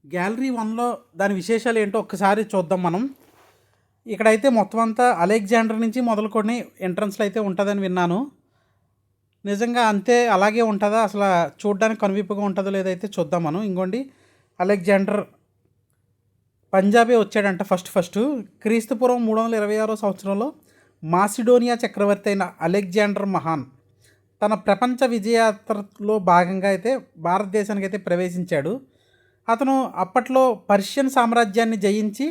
Gallery వన్లో దాని విశేషాలు ఏంటో ఒక్కసారి చూద్దాం మనం. ఇక్కడైతే మొత్తం అంతా అలెగ్జాండర్ నుంచి మొదలుకొని ఎంట్రన్స్లో అయితే ఉంటుందని విన్నాను. నిజంగా అంతే అలాగే ఉంటుందా, అసలు చూడడానికి కనువిప్పుగా ఉంటుందో లేదైతే చూద్దాం మనం. ఇంకోండి, అలెగ్జాండర్ పంజాబే వచ్చాడంట ఫస్ట్. క్రీస్తుపూర్వం 326 సంవత్సరంలో మాసిడోనియా చక్రవర్తి అయిన అలెగ్జాండర్ మహాన్ తన ప్రపంచ విజయయాత్రలో భాగంగా అయితే భారతదేశానికి అయితే ప్రవేశించాడు. అతను అప్పట్లో పర్షియన్ సామ్రాజ్యాన్ని జయించి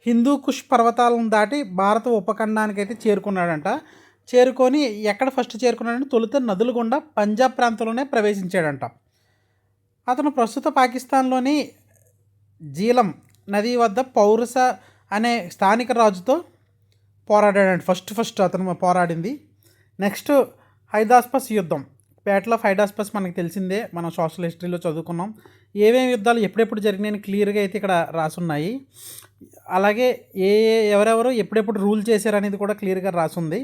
హిందూ కుష్ పర్వతాలను దాటి భారత ఉపఖండానికి అయితే చేరుకున్నాడంట. చేరుకొని ఎక్కడ ఫస్ట్ చేరుకున్నాడంటే తొలుత నదుల గుండా పంజాబ్ ప్రాంతంలోనే ప్రవేశించాడంట. అతను ప్రస్తుత పాకిస్తాన్లోని జీలం నది వద్ద పౌరస అనే స్థానిక రాజుతో పోరాడాడంట. ఫస్ట్ అతను పోరాడింది. నెక్స్ట్ హైదాస్పస్ యుద్ధం, బ్యాటిల్ ఆఫ్ హైదాస్పస్ మనకు తెలిసిందే, మనం సోషల్ హిస్టరీలో చదువుకున్నాం. ఏమేమి యుద్ధాలు ఎప్పుడెప్పుడు జరిగినాయని క్లియర్గా అయితే ఇక్కడ రాసున్నాయి. అలాగే ఎవరెవరు ఎప్పుడెప్పుడు రూల్ చేశారనేది కూడా క్లియర్గా రాసుంది.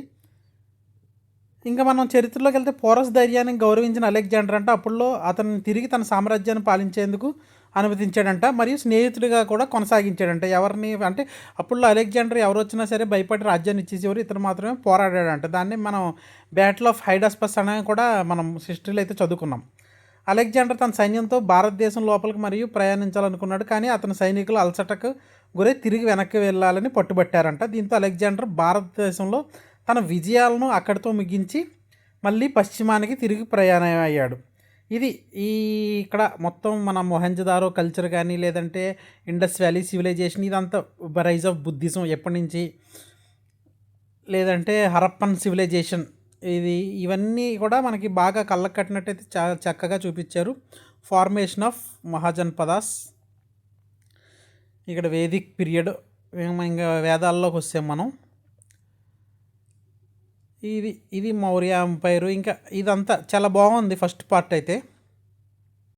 ఇంకా మనం చరిత్రలోకి వెళ్తే పోరస్ ధైర్యాన్ని గౌరవించిన అలెగ్జాండర్ అంటే అప్పుడులో అతను తిరిగి తన సామ్రాజ్యాన్ని పాలించేందుకు అనుమతించాడంట, మరియు స్నేహితుడిగా కూడా కొనసాగించాడంట. ఎవరిని అంటే అప్పుడులో అలెగ్జాండర్ ఎవరు వచ్చినా సరే భయపడి రాజ్యాన్ని ఇచ్చేసేవారు, ఇతను మాత్రమే పోరాడాడంట. దాన్ని మనం బ్యాటిల్ ఆఫ్ హైడాస్పస్ అనేది కూడా మనం హిస్టరీలో అయితే చదువుకున్నాం. అలెగ్జాండర్ తన సైన్యంతో భారతదేశం లోపలికి మరియు ప్రయాణించాలనుకున్నాడు, కానీ అతని సైనికులు అలసటకు గురై తిరిగి వెనక్కి వెళ్ళాలని పట్టుబట్టారంట. దీంతో అలెగ్జాండర్ భారతదేశంలో తన విజయాలను అక్కడితో ముగించి మళ్ళీ పశ్చిమానికి తిరిగి ప్రయాణం అయ్యాడు. ఇది ఇక్కడ మొత్తం మన మొహంజదారో కల్చర్ కానీ, లేదంటే ఇండస్ వ్యాలీ సివిలైజేషన్, ఇదంతా రైజ్ ఆఫ్ బుద్ధిజం ఎప్పటి నుంచి, లేదంటే హరప్పన్ సివిలైజేషన్, ఇవన్నీ కూడా మనకి బాగా కళ్ళకు కట్టినట్టయితే చాలా చక్కగా చూపించారు. ఫార్మేషన్ ఆఫ్ మహాజన్పదాస్, ఇక్కడ వేదిక్ పీరియడ్, ఇంకా వేదాల్లోకి వస్తాం మనం. ఇది మౌర్య ఎంపైరు, ఇంకా ఇదంతా చాలా బాగుంది ఫస్ట్ పార్ట్ అయితే.